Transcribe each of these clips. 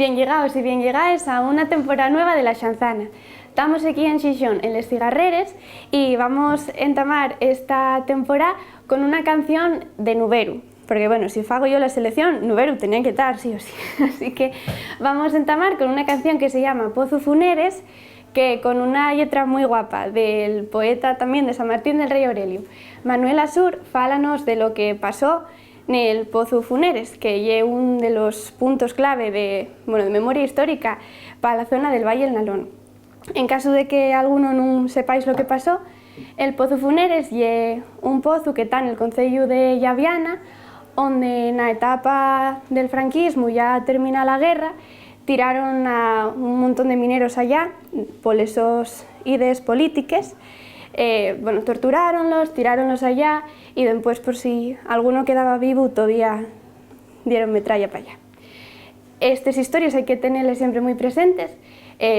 Bien llegados y bien llegadas a una temporada nueva de La Xanzana. Estamos aquí en Xixón, en Les Cigarreres, y vamos a entamar esta temporada con una canción de Nuberu. Porque bueno, si fago yo la selección, Nuberu tenía que estar, sí o sí. Así que vamos a entamar con una canción que se llama Pozu Funeres, que con una letra muy guapa del poeta también de San Martín del Rey Aurelio. Manuel Asur, fálanos de lo que pasó en el Pozu Funeres, que es uno de los puntos clave de memoria histórica para la zona del Valle del Nalón. En caso de que alguno no sepáis lo que pasó, el Pozu Funeres es un pozo que está en el concello de Llaviana, donde en la etapa del franquismo, ya termina la guerra, tiraron a un montón de mineros allá por esos ideas políticas. Torturáronlos, tiráronlos allá y después, por si alguno quedaba vivo, todavía dieron metralla para allá. Estas historias hay que tenerlas siempre muy presentes,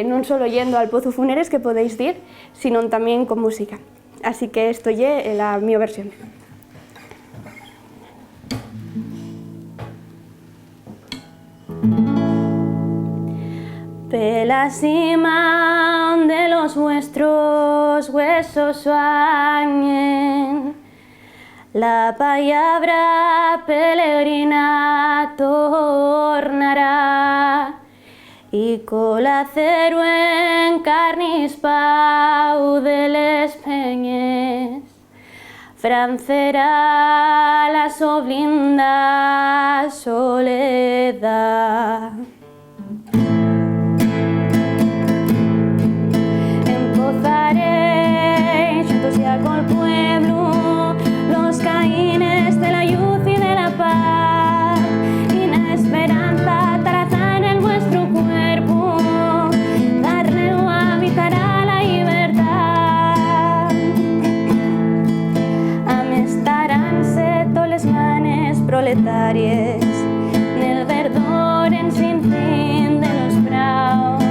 no solo yendo al Pozu Funeres, que podéis ir, sino también con música. Así que esto es la mi versión. De la cima de los vuestros huesos sueñen, la palabra peregrina tornará, y con acero en carnis pau de les peñes, francerá la soblinda soledad. Con el pueblo, los caínes de la luz y de la paz, y la esperanza trazada en vuestro cuerpo, darle o habitará la libertad. Amestaránse todas las manes proletarias del verdor en sin fin de los praos,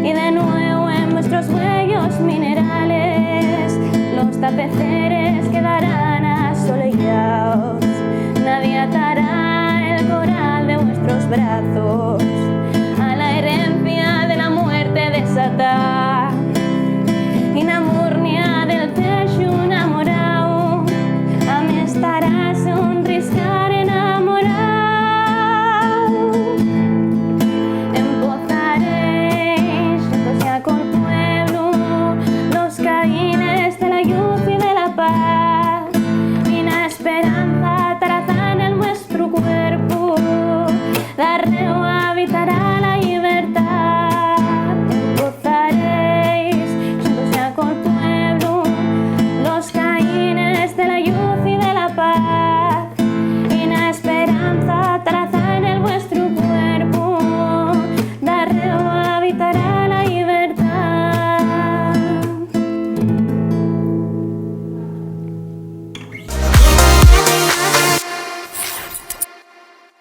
y de nuevo en vuestros huellos minerales los tapeceres